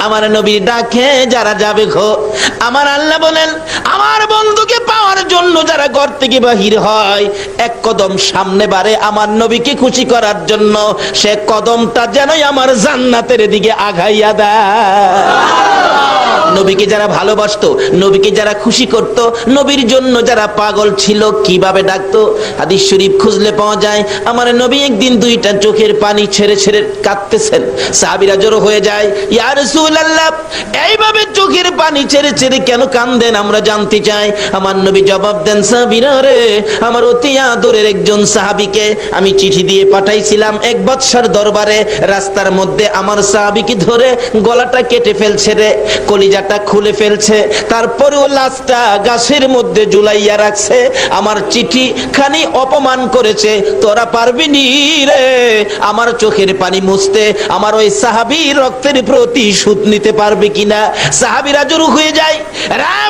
আমার নবী ডাকে যারা যাবে গো, আমার আল্লাহ বলেন আমার বন্ধুকে পাওয়ার জন্য যারা ঘর থেকে বাহির হয়, এক কদম সামনে বাড়ে আমার নবীকে খুশি করার জন্য, সে কদমটা যেনই আমার জান্নাতের দিকে আগাইয়া দেয়। নবীকে যারা ভালোবাসতো, নবীকে যারা খুশি করত, নবীর জন্য যারা পাগল ছিল, কিভাবে ডাকতো? হাদিস শরীফ খুঁজলে পাওয়া যায়, আমার নবী একদিন দুইটা চোখের পানি ছেড়ে ছেড়ে কাঁদতেছেন। সাহাবীরা জড়ো হয়ে যায়, ইয়া রাসূলুল্লাহ, এইভাবে চোখের পানি ছেড়ে ছেড়ে কেন কাঁদেন, আমরা জানতে চাই। আমার নবী জবাব দেন, সাহাবীরা রে, আমার অতি আদরের একজন সাহাবীকে আমি চিঠি দিয়ে পাঠাইছিলাম এক বাদশার দরবারে, রাস্তার মধ্যে আমার সাহাবীকে ধরে গলাটা কেটে ফেলছে রে, কলিজাটা খুলে ফেলছে, তারপরেও লাশটা গাছের মধ্যে ঝুলাইয়া রাখছে। আমার চিঠি খানি অপমান করেছে, তোরা পারবি নি রে আমার চোখের পানি মুছতে, আমার ওই সাহাবীর রক্তের প্রতিশোধ নিতে পারবে কিনা? সাহাবীরা জড়ো হয়ে যায়।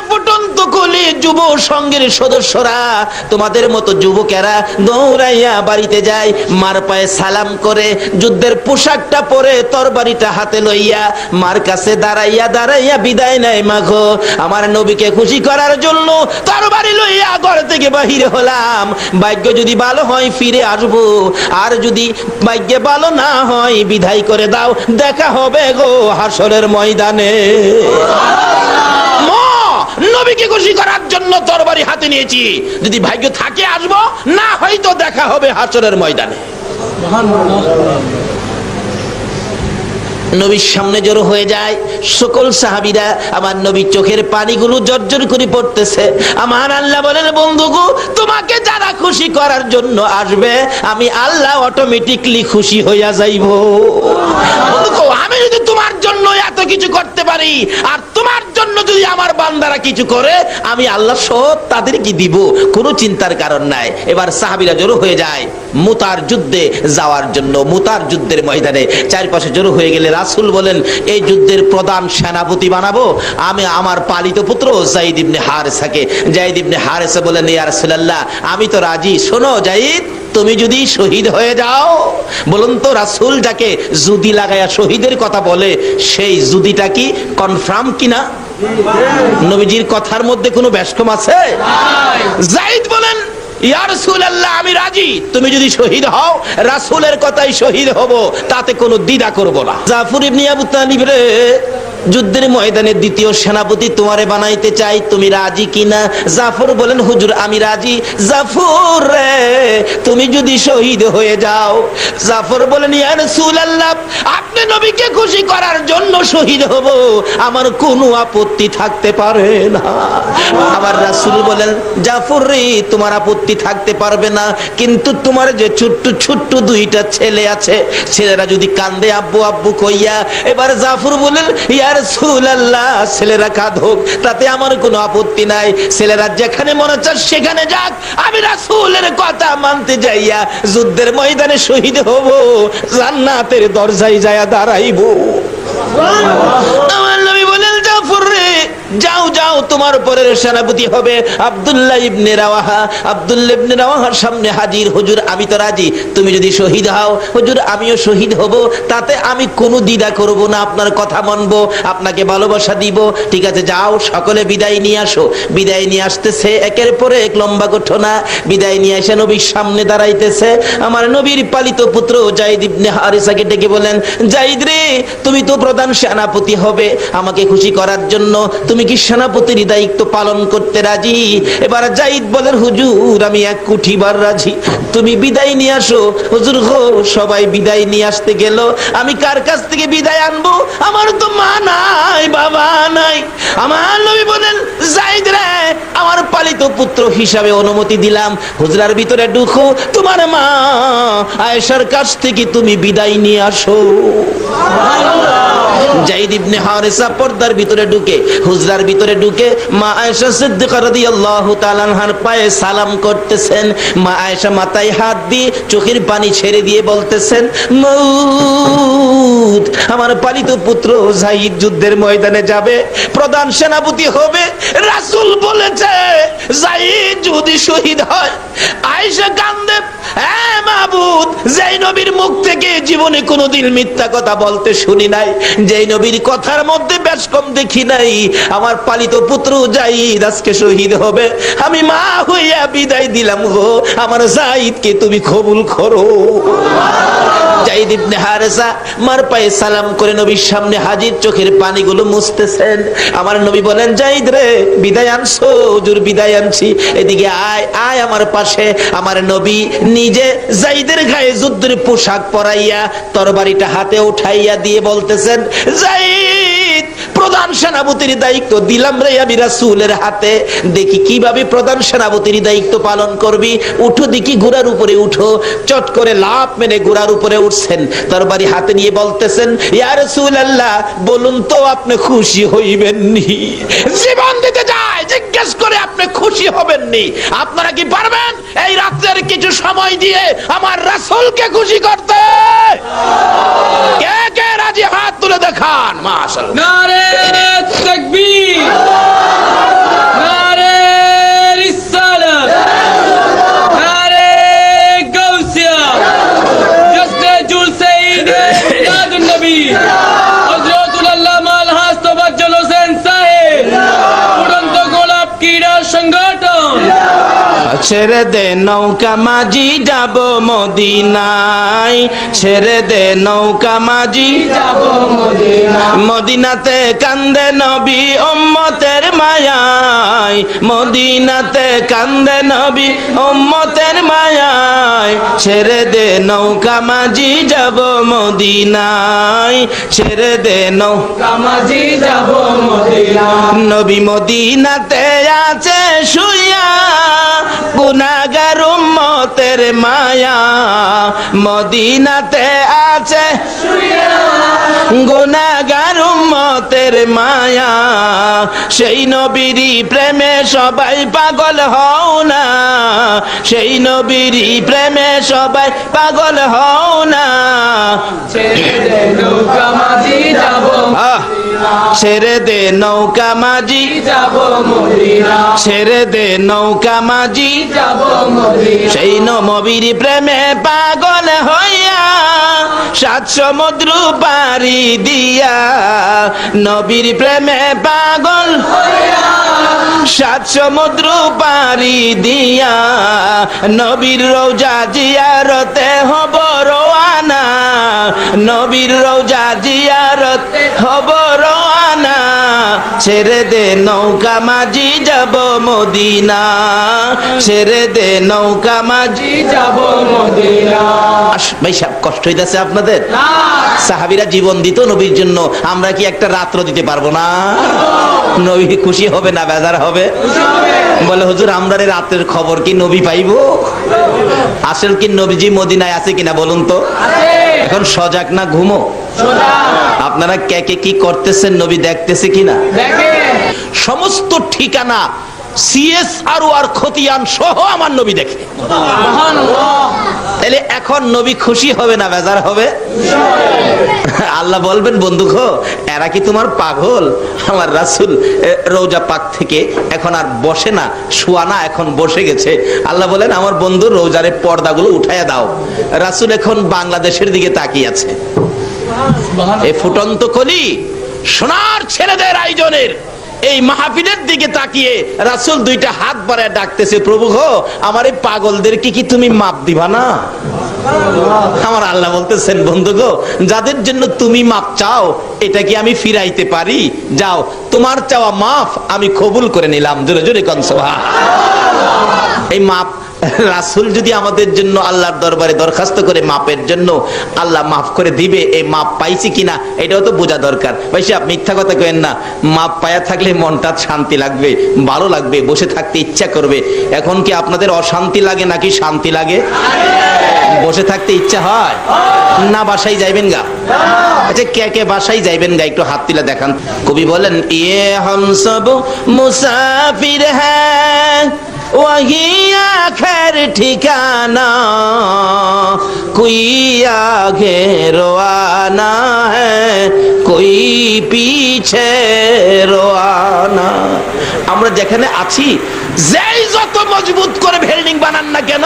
ফুটন্ত কলি যুব সংঘের সদস্যরা, তোমাদের মতো যুবকেরা দৌড়াইয়া বাড়িতে যায়, মার পায়ে সালাম করে যুদ্ধের পোশাকটা পরে তরবারিটা হাতে লইয়া মার কাছে দাঁড়াইয়া দাঁড়াইয়া বিদায় নেয়। মাগো, আমার নবীকে খুশি করার জন্য তরবারি লইয়া ঘর থেকে বাহির হলাম, ভাগ্য যদি ভালো হয় ফিরে আসবো, আর যদি ভাগ্যে ভালো না হয় বিদায় করে দাও, দেখা হবে গো হাসরের ময়দানে। নবীকে খুশি করার জন্য তরবারি হাতে নিয়েছি, যদি ভাগ্য থাকে আসবো, না হয়তো দেখা হবে হাসরের ময়দানে। নবীর সামনে জড়ো হয়ে যায় সকল সাহাবীরা, আমার নবীর চোখের পানিগুলো জর্জর করে পড়তেছে। আমার আল্লাহ বলেন, বন্ধুগো, তোমাকে যারা খুশি করার জন্য আসবে, আমি আল্লাহ অটোমেটিকলি খুশি হইয়া যাইব। বন্ধুগো, আমি যদি তোমার জন্য এত কিছু করতে পারি, আর তোমার জন্য যদি আমার বান্দারা কিছু করে, আমি আল্লাহ সব তাদেরকে দিব, কোনো চিন্তার কারণ নাই। এবার সাহাবীরা জড়ো হয়ে যায় মুতার যুদ্ধে যাওয়ার জন্য। মুতার যুদ্ধের ময়দানে চারপাশে জড়ো হয়ে গেলে রাসূল বলেন, এই যুদ্ধের প্রধান সেনাপতি বানাবো আমি আমার পালিত পুত্র যায়েদ ইবনে হারেসাকে। যায়েদ ইবনে হারেসা বলেন, ইয়া রাসূলুল্লাহ, আমি তো রাজি। শোনো যায়েদ, তুমি যদি শহীদ হয়ে যাও, বলুন তো রাসূল যাকে জুদি লাগায়া শহীদের কথা বলে, সেই জুদিটা কি কনফার্ম কিনা? নবীজির কথার মধ্যে কোনো ব্যস্কম আছে? যায়েদ বলেন, ইয়া রাসূলুল্লাহ, আমি রাজি, তুমি যদি শহীদ হও, রাসূলের কথাই শহীদ হব, তাতে কোনো দ্বিধা করব না। জাফর ইবনে আবু তালিব রে, যুদ্ধের ময়দানে দ্বিতীয় সেনাপতি তোমারে বানাইতে চাই, তুমি রাজি কিনা? জাফর বলেন, হুজুর আমি রাজি। জাফর রে, তুমি যদি শহীদ হয়ে যাও। জাফর বলেন, ইয়া রাসূলুল্লাহ, আপনি নবীকে খুশি করার জন্য শহীদ হব, আমার কোনো আপত্তি থাকতে পারে না। আমার রাসূল বলেন, জাফর রে, তোমার আপত্তি থাকতে পারবে না, কিন্তু তোমার যে ছোট্ট ছোট্ট দুইটা ছেলে আছে, ছেলেরা যদি কান্দে আব্বু আব্বু কইয়া, এবার জাফর বলেন, ইয়া রাসূলুল্লাহ, ছেলেরা কাঁদুক, তাতে আমার কোনো আপত্তি নাই, ছেলেরা যেখানে মনে চায় সেখানে যাক, আমি রাসূলের কথা মানতে যাইয়া যুদ্ধের ময়দানে শহীদ হব, জান্নাতের দরজায় যায়া দাঁড়াইব। আমার নবী বলেন, জাফর রে, যাও যাও, তোমার পরের সেনাপতি হবে আব্দুল্লাহ ইবনে রাওয়াহা। আব্দুল্লাহ ইবনে রাওয়াহার সামনে হাজির, হুজুর আমি তো রাজি, তুমি যদি শহীদ হও, হুজুর আমিও শহীদ হব, তাতে আমি কোনো দ্বিধা করব না, আপনার কথা মানব, আপনাকে ভালোবাসা দিব। ঠিক আছে, যাও, সকলে বিদায় নিয়ে আসো। বিদায় নিয়ে আসতেছে, একের পরে এক লম্বা ঘটনা। বিদায় নিয়ে এসে নবীর সামনে দাঁড়াইতেছে আমার নবীর পালিত পুত্র যায়েদ ইবনে হারেসাকে ডেকে বলেন, যায়েদ রে, তুমি তো প্রধান সেনাপতি হবে, আমাকে খুশি করার জন্য তুমি কি সেনাপতির দায়িত্ব পালন করতে রাজি? এবার যায়েদ বলেন, হুজুর আমি এক কোটিবার রাজি, তুমি বিদায় নিয়ে আসো। হুজুর গো, সবাই বিদায় নিয়ে আসতে গেল, আমি কার কাছ থেকে বিদায় আনবো? আমার তো মা নাই, বাবা নাই। আমার নবী বলেন, যায়েদ রে, আমার পালিত পুত্র হিসাবে অনুমতি দিলাম, হুজরার ভিতরে ঢুকো, তোমার মা আয়েশার কাছ থেকে তুমি বিদায় নিয়ে আসো। যায়েদ ইবনে হারেসা পর্দার ভিতরে ঢুকে, হুজরার ভিতরে ঢুকে মা আয়েশা সিদ্দিকা রাদিয়াল্লাহু তাআলা আনহার পায়ে সালাম করতেছেন। মা আয়েশা মাথায় হাত দিয়ে চোখের পানি ছেড়ে দিয়ে বলতেছেন, মউত, আমার পালিত পুত্র যায়েদ যুদ্ধের ময়দানে যাবে, প্রধান সেনাপতি হবে, রাসূল বলেছে যায়েদ যদি শহীদ হয়। আয়েশা কান্দে, হে মাবুদ, যেই নবীর মুখ থেকে জীবনে কোনোদিন মিথ্যা কথা বলতে শুনি নাই, যেই নবীর কথার মধ্যে বেশ কম দেখি নাই, আমার পালিত পুত্র যায়েদ আজকে শহীদ হবে, আমি মা হইয়া বিদায় দিলাম গো, আমার যায়েদকে তুমি কবুল করো। যায়েদ ইবনে হারেসা মার পায়ে সালাম করে নবীর সামনে হাজির, চোখের পানিগুলো মুছতেছেন। আমার নবী বলেন, যায়েদ রে, বিদায় আনছো? হুজুর বিদায় আনছি। এদিকে আয়, আয় আমার পাশে। আমার নবী নিজে যায়েদের গায়ে যুদ্ধের পোশাক পরাইয়া তরবারিটা হাতে উঠাইয়া দিয়ে বলতেছেন, যায়েদ, প্রধান সেনাপতির দায়িত্ব দিলাম রে আমি রাসূলের হাতে, দেখি কিভাবে প্রধান সেনাপতির দায়িত্ব পালন করবি। উঠো দেখি, ঘোড়ার উপরে উঠো। চট করে লাফ মেরে ঘোড়ার উপরে উঠছেন, তরবারি হাতে নিয়ে বলতেছেন, ইয়া রাসূলুল্লাহ, বলুন তো আপনি খুশি হইবেন নি? জীবন দিতে যায়, জিজ্ঞেস করে আপনি খুশি হবেন নি? আপনারা কি পারবেন এই রাত্রের কিছু সময় দিয়ে আমার রাসূলকে খুশি করতে? কে কে রাজি? হাত তুলে দেখান। মাশাআল্লাহ। নারে তাকবীর, নারে রিসালাত, নারে গাউসিয়া, জশ্নে জুলসে ঈদ মিলাদুন নবী হযরতুল আল্লামা আলহাজ তোফাজ্জল হোসেন সাহেব, উড়ন্ত গোলাপ ক্রীড়া সংগঠন। ছেড়ে দে নৌকা মাঝি, যাব মদিনায়, ছেড়ে দে নৌকা মাঝি, যাব মদিনা। মদিনাতে কান্দে নবী উম্মতের মায়ায়, মদিনাতে কান্দে নবী উম্মতের মায়ায়, ছেড়ে দে নৌকা মাঝি, যাব মদিনায়, ছেড়ে দে নৌকা মাঝি, যাব মদিনা। নবী মদিনাতে আছে শুইয়া, গুনাহগার উম্মতের মায়া, মদিনাতে আছে গুনাহগার উম্মতের মায়া, সেই নবীরই প্রেমে সবাই পাগল হও না, সেই নবীরই প্রেমে সবাই পাগল হও না। ছেড়ে দে নৌকা মাঝি, যাব ছেড়ে দে নৌকা মাঝি, যাব মদিনা। ছেড়ে দে নৌকা মাঝি, যাব মদিনা। সেই নবীর প্রেমে পাগল হইয়া, সাত সমুদ্র পাড়ি দিয়া, নবীর প্রেমে পাগল হইয়া, সাত সমুদ্র পাড়ি দিয়া, নবীর রওজা জিয়ারতে হব রওয়ানা, নবীর রওজা জিয়ারতে হব রওয়ানা, ছেড়ে দে নৌকা মাঝি, যাব মদিনা, ছেড়ে দে নৌকা মাঝি, যাব মদিনা। ভাই সাহেব, কষ্ট হইতাছে আপনাদের? সাহাবীরা জীবন দিত নবীর জন্য, আমরা কি একটা রাত্র দিতে পারবো না? নবী খুশি হবে না বেজার হবে? বলে, হুজুর, আমরা রাতের খবর কি নবী পাইবো? আসল কি নবীজি মদিনায় আছে কিনা বলুন তো? এখন সজাগ না ঘুমো? আপনারা কে কে কি করতেছেন, নবী দেখতেছে কিনা? সমস্ত ঠিকানা CSR আর খতিয়ান সহ আমার নবী দেখে। তাহলে এখন নবী খুশি হবে না বেজার হবে? আল্লাহ বলবেন, বন্ধু গো, এরা কি তোমার পাগল? আমার রাসূল রওজা পাক থেকে এখন আর বসে না, শোয়া না, এখন বসে গেছে। আল্লাহ বলেন, আমার বন্ধু রওজারে পর্দাগুলো উঠাইয়া দাও। রাসূল এখন বাংলাদেশের দিকে তাকিয়ে আছে। এই ফুটন্ত কলি সোনার ছেলেদের আয়োজনের এই মাহফিলের দিকে তাকিয়ে রাসূল দুইটা হাত বাড়ায় ডাকতেছে, প্রভু গো, আমার এই পাগলদেরকে কি তুমি মাপ দিবা না? আমার আল্লাহ বলতেছেন, বন্ধু গো, যাদের জন্য তুমি মাপ চাও, এটা কি আমি ফিরাইতে পারি? যাও, তোমার চাওয়া মাফ আমি কবুল করে নিলাম। জোরে জোরে কোন সুবহানাল্লাহ। এই মাপ রাসূল যদি আমাদের জন্য আল্লাহর দরবারে দরখাস্ত করে মাপের জন্য, আল্লাহ মাফ করে দিবে। এই মাপ পাইছি কিনা এটাও তো বোঝা দরকার। ভাই সাহেব, মিথ্যা কথা কইেন না। মাপ পায়া থাকলে মনটা শান্তি লাগবে, ভালো লাগবে, বসে থাকতে ইচ্ছা করবে। এখন কি আপনাদের অশান্তি লাগে নাকি শান্তি লাগে? বসে থাকতে ইচ্ছা হয় না? বাসায় যাইবেন গা? আচ্ছা, কে কে বাসায় যাইবেন গা একটু হাত তুলে দেখান। কবি বলেন, ইয়ে হাম সব মুসাফির হ্যাঁ वही आखिर ठिकाना कोई आगे रोआना है कोई पीछे रोआना। আমরা যেখানে আছি যেই যত মজবুত করে বিল্ডিং বানান না কেন,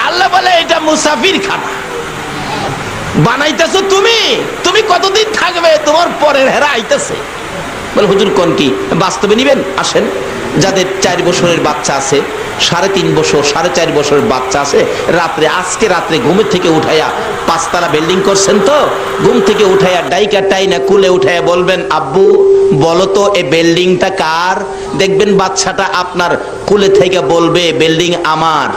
আল্লাহ বলে এটা মুসাফির খানা বানাইতেছো তুমি, তুমি কতদিন থাকবে, তোমার পরের হেরা আইতেছে। বলে হুজুর কোন কি বাস্তবে নিবেন, আসেন। যাদের 4 বছরের বাচ্চা আছে, 3.5 বছর 4.5 বছরের বাচ্চা আছে, আজকে রাত্রে ঘুমের থেকে উঠাইয়া 5 তলা বিল্ডিং করছেন তো, ঘুম থেকে উঠাইয়া ডাইকা টাইনা কুলে উঠাইয়া বলবেন আব্বু বলো তো এই বিল্ডিংটা কার। দেখবেন বাচ্চাটা আপনার কুলে থেকে বলবে বিল্ডিং আমার।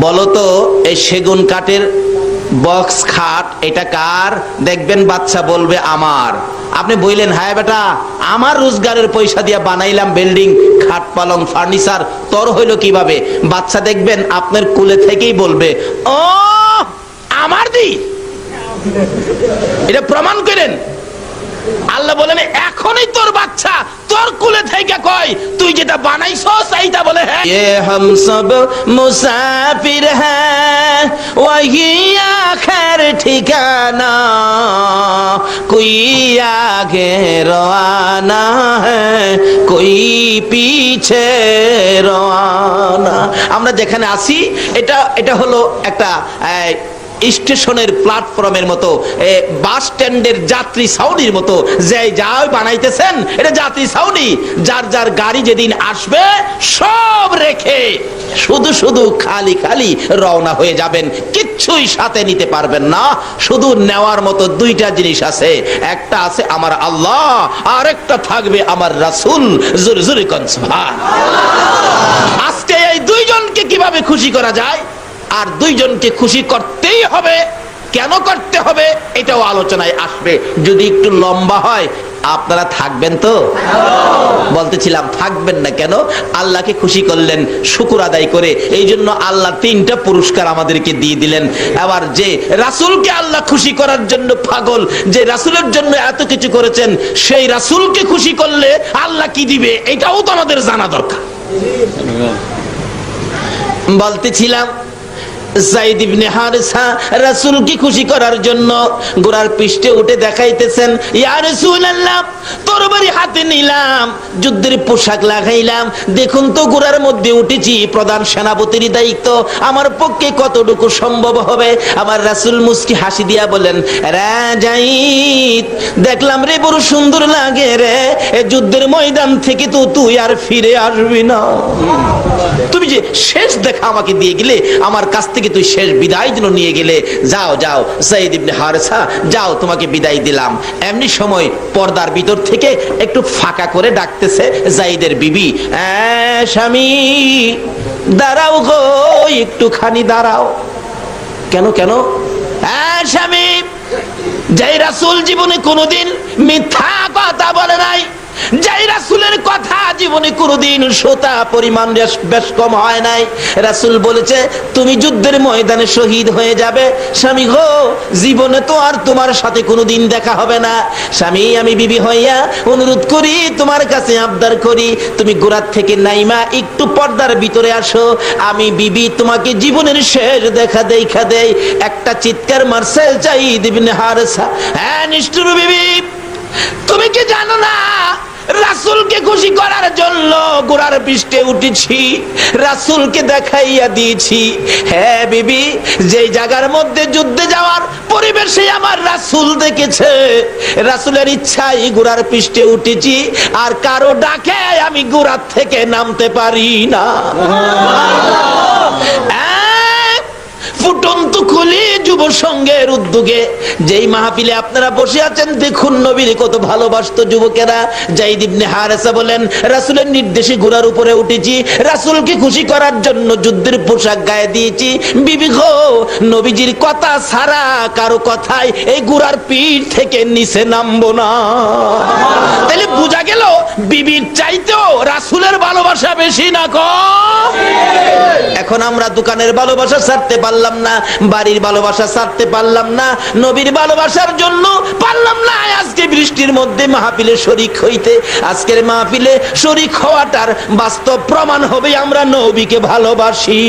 বলো তো এই সেগুন কাঠের বক্স খাট এটা কার। দেখবেন বাচ্চা বলবে আমার। আপনি বললেন হ্যাঁ বেটা আমার রোজগারের পয়সা দিয়ে বানাইলাম বিল্ডিং, খাট পালং ফার্নিচার, তোর হইলো কিভাবে। বাচ্চা দেখবেন আপনার কুলে থেকেই বলবে ও আমার দি। এটা প্রমাণ করেন। আল্লাহ বলেন এখনই তোর বাচ্চা তোর কুলে থেকে কয় তুই যেটা বানাইছস এইটা বলে হ্যাঁ। ये हम सब मुसाफिर हैं वही आखिर ठिकाना कोई आगे रवाना है कोई पीछे रवाना। আমরা যেখানে আছি এটা হলো একটা স্টেশনের প্ল্যাটফর্মের মতো, বাস স্ট্যান্ডের যাত্রী ছাউনির মতো। যে যা বানাইতেছেন এটা যাত্রী ছাউনি। যার যার গাড়ি যেদিন আসবে সব রেখে শুধু শুধু খালি খালি রওনা হয়ে যাবেন, কিচ্ছুই সাথে নিতে পারবেন না। শুধু নেওয়ার মতো 2টা জিনিস আছে, একটা আছে আমার আল্লাহ আর একটা থাকবে আমার রাসূল। জোরে জোরে কোন সুবহানাল্লাহ। আজকে এই 2 জনকে কিভাবে খুশি করা যায়, আর 2 জনকে খুশি করতেই হবে। কেন করতে হবে এটাও আলোচনায় আসবে। যদি একটু লম্বা হয় আপনারা থাকবেন তো? বলতেছিলাম থাকবেন না কেন? আল্লাহকে খুশি করলেন শুকর আদায় করে, এই জন্য আল্লাহ 3টা পুরস্কার আমাদেরকে দিয়ে দিলেন। আবার যে রাসূলকে আল্লাহ খুশি করার জন্য পাগল, যে রাসূলের জন্য এত কিছু করেছেন, সেই রাসূলকে খুশি করলে আল্লাহ কি দিবে এটাও তো আমাদের জানা দরকার। বলতেছিলাম যায়েদ ইবনে হারেসা রাসূলকে খুশি করার জন্য ঘোড়ার পৃষ্ঠে উঠে দেখাইতেছেন, ইয়া রাসূলুল্লাহ তরবারি হাতে নিলাম, যুদ্ধের পোশাক লাগাইলাম, দেখুন তো ঘোড়ার মধ্যে উঠেছি, প্রধান সেনাপতির দায়িত্ব, আমার পক্ষে কতটুকু সম্ভব হবে। আমার রাসূল মুস্কি হাসি দিয়া বলেন, রে যায়েদ দেখলাম রে বড় সুন্দর লাগে রে, এই যুদ্ধের ময়দান থেকে তো তুই আর ফিরে আসবি না। তুমি যে শেষ দেখা আমাকে দিয়ে গেলে, আমার কাছ থেকে তুই শেষ বিদায় দিন নিয়ে গেলে, যাও যাও যায়েদ ইবনে হারেসা যাও, তোমাকে বিদায় দিলাম। এমনি সময় পর্দার ভিতর থেকে একটু ফাঁকা করে ডাকতেছে যায়েদের বিবি, স্বামী দাঁড়াও গো, একটুখানি দাঁড়াও। কেন কেন? স্বামী যে রাসূল জীবনে কোনোদিন মিথ্যা কথা বলে নাই, যেই রাসূলের কথা জীবনে কোনোদিন সোতা পরিমাণ বেশ কম হয় নাই, রাসূল বলেছে তুমি যুদ্ধের ময়দানে শহীদ হয়ে যাবে। স্বামী গো জীবনে তো আর তোমার সাথে কোনোদিন দেখা হবে না। স্বামী আমি বিবি হইয়া অনুরোধ করি, তোমার কাছে আবদার করি, তুমি গোরাত থেকে নাইমা একটু পর্দার ভিতরে আসো, আমি বিবি তোমাকে জীবনের শেষ দেখা দেই। একটা চিৎকার মারছে যায়েদ ইবনে হারেসা, হ্যাঁ নিষ্ঠুর বিবি তুমি কি জানো না রাসূলকে খুশি করার জন্য ঘোড়ার পৃষ্ঠে উঠেছি, রাসূলকে দেখাইয়া দিয়েছি। হ্যাঁ বিবি, যেই জায়গার মধ্যে যুদ্ধে যাওয়ার পরিবেশে আমার রাসূল দেখেছে, রাসূলের ইচ্ছাই ঘোড়ার পৃষ্ঠে উঠেছি, আর কারো ডাকে আমি ঘোড়ার থেকে নামতে পারি না। ফুটন্ত খুলি যুব সংঘের উদ্যোগে যেই মাহফিলে আপনারা বসে আছেন, দেখুন নবীর কত ভালোবাসতো যুবকেরা। যায়েদ ইবনে হারেসা বলেন, রাসূলের নির্দেশে ঘোড়ার উপরে উঠেছি, রাসূলকে খুশি করার জন্য যুদ্ধের পোশাক গায়ে দিয়েছি। বিবি গো নবীজির কথা ছাড়া কারো কথায় এই ঘোড়ার পিঠ থেকে নিচে নামবো না। তাহলে বোঝা গেল বিবির চাইতেও রাসূলের ভালোবাসা বেশি না কম? এখন আমরা দোকানের ভালোবাসা ছাড়তে পারলাম না, বাড়ির ভালোবাসা ছাড়তে পারলাম না, নবীর ভালোবাসার জন্য পারলাম না আজকে বৃষ্টির মধ্যে মাহফিলে শরীক হইতে। আজকের মাহফিলে শরীক হওয়াটার বাস্তব প্রমাণ হবে আমরা নবীকে ভালোবাসি।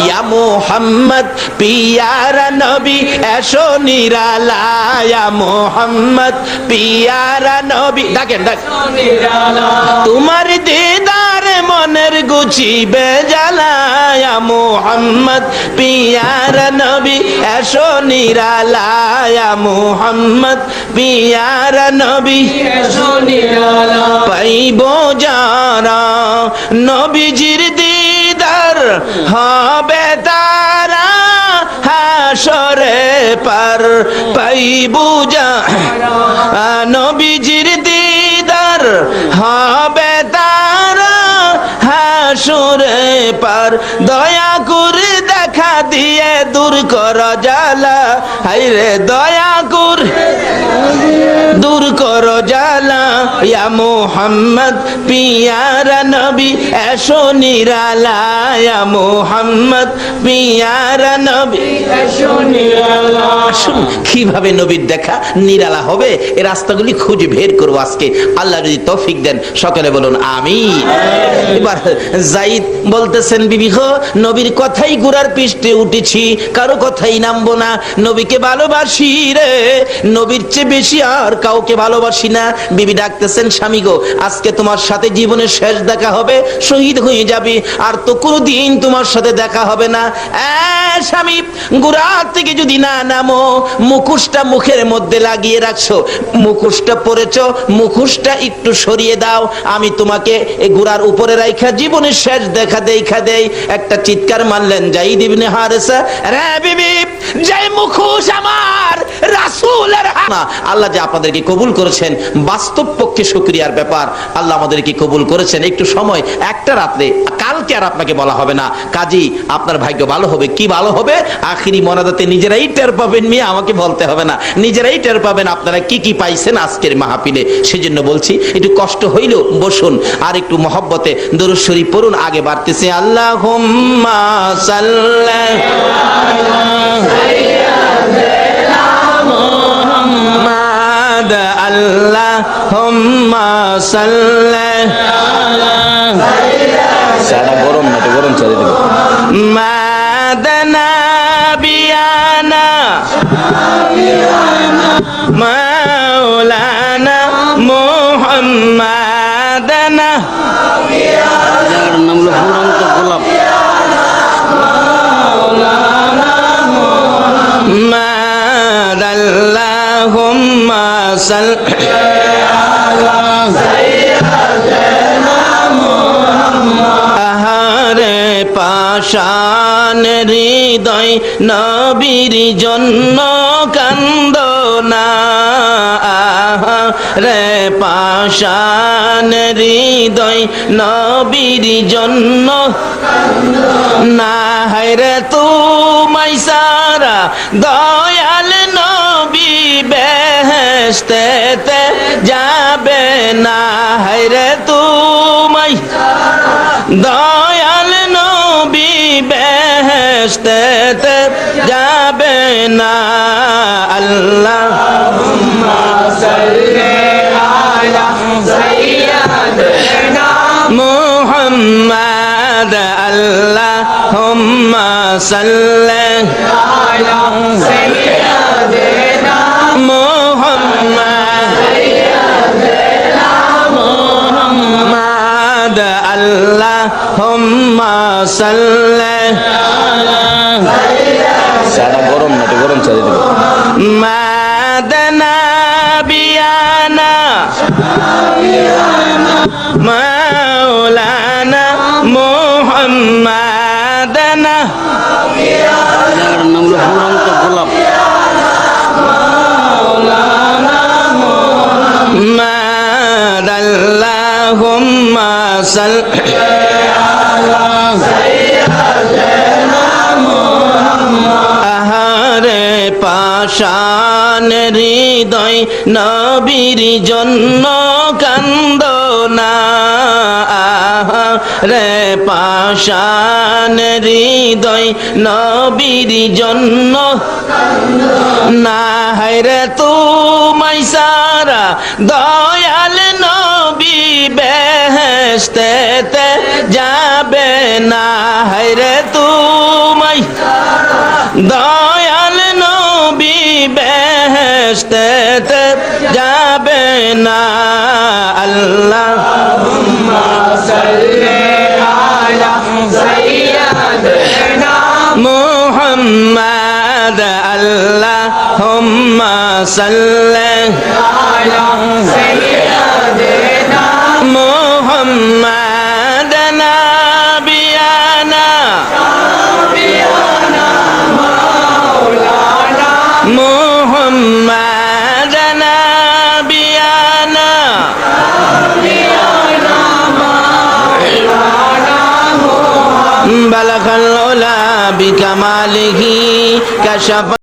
ইয়া মুহাম্মদ পিয়ারা নবী এসো নিরালায়, ইয়া মুহাম্মদ পিয়ারা নবী, ডাকেন ডাকেন, তোমার দিদার মনের গুছিবে জ্বালায়, ইয়া মুহাম্মদ পিয়ারা নবী এসো নিরালায়, ইয়া মুহাম্মদ পিয়ারা নবী এসো নিরালা। পাইব যারা নবীজির দিদার হবে তারা হাসরে পার, পাইব যারা নবীজির দিদার হবে তারা হাসরে পার। দয়া করে দেখা দিয়ে দূর কর জ্বালা, হায়রে দয়া করে দূর কর জ্বালা, ইয়া মুহাম্মদ পিয়ারা নবী এসো নিরালা, ইয়া মুহাম্মদ পিয়ারা নবী এসো নিরালা। আসুন কিভাবে নবীর দেখা নিরালা হবে এই রাস্তাগুলি খুঁজে বের করবো আজকে, আল্লাহ যদি তৌফিক দেন। সকলে বলুন আমিন। এবার যাইদ বলতেছেন, বিবি গো নবীর কথাই গোড়ার পৃষ্ঠে উঠেছি, কারো কথাই নামবো না, নবীকে ভালোবাসি রে, নবীর চেয়ে বেশি আর কাউকে ভালোবাসি না। বিবি ডাকতেছেন, স্বামী গো আজকে তোমার সাথে জীবনের শেষ দেখা হবে, শহীদ হয়ে যাবি, আর তো কোনোদিন তোমার সাথে দেখা হবে না। স্বামী গোড়া থেকে যদি না নামো, মুখোশটা মুখের মধ্যে লাগিয়ে রাখছো, মুখোশটা পরেছ, মুখোশটা একটু সরিয়ে দাও, আমি তোমাকে এই গোড়ার উপরে রাইখা জীবনের শেষ দেখা দেখা দেই। একটা চিৎকার মারলেন যায়েদ ইবনে হারেসা, রে বিবি যে মুখোশ আমার রাসূলের না। আল্লাহ যে আপনাদেরকে কবুল করেছেন বাস্তব পক্ষে শুকরিয়ার ব্যাপার, আল্লাহ আমাদেরকে কবুল করেছেন। একটু সময়, একটা রাত্রে, কালকে আর আপনাকে বলা হবে না, কাজী আপনার ভাগ্য ভালো হবে। কি ভালো হবে? আখিরি মোনাজাতে নিজেরাই টের পাবেন, মেয়ে আমাকে বলতে হবে না, নিজেরাই টের পাবেন আপনারা কি কি পাইছেন আজকের মাহফিলে। সেজন্য বলছি একটু কষ্ট হইলেও বসুন, আর একটু মহব্বতে দরুদ শরীফ পড়ুন। আগে বাড়তেছে আল্লাহুম্মা সাল্লি মুহাম্মাদ, আল্লাহুম্মা সাল্লি সারা গরম না, গরম চলে দেব মাদানা বিয়ানা মাওলানা মুহাম্মাদানা, যার নাম হলো ফুরন্ত গোলাপ, আল্লাহুম্মা সাল্লি আহারে পাশান হৃদয় নবীর জন্য কান্দ না, আহারে পাশান হৃদয় নবীর জন্য না, হায়রে তোমায় সারা দয়াল নবী বেহেশতেতে যাবে না, হায়রে তোমায় দয়াল নবী বেহেশতেতে যাবে না। আল্লাহুম্মা সাল্লি আলা সাইয়্যিদিনা মুহাম্মাদ, আল্লাহুম্মা সাল্লি আলা সাইয়্যিদিনা মুহাম্মাদ, আল্লাহুম্মা সাল্লি সারা গরম না, গরম চলে দেব মাদানা বিয়ানা মাওলানা মুহাম্মাদানা, যার নাম হলো ফুরন্ত গোলাপ, আল্লাহুম্মা সাল্লি আহারে পাশান হৃদয় নবীর জন্য কান্দনা রে পাষাণ হৃদয় নবীর জন্য না হায়রে তুমাই সারা দয়াল নবী বেহেশতেতে যাবে না হায়রে তুমাই দয়াল নবী বেহেশতেতে যাবে না আল্লাহ মুহাম্মদ আল্লাহুম্মা সাল্লি মুহাম্মদ নাবিয়ানা মুহাম্মদ নাবিয়ানা বালাগাল উলা বিকামালিহি কাশাফা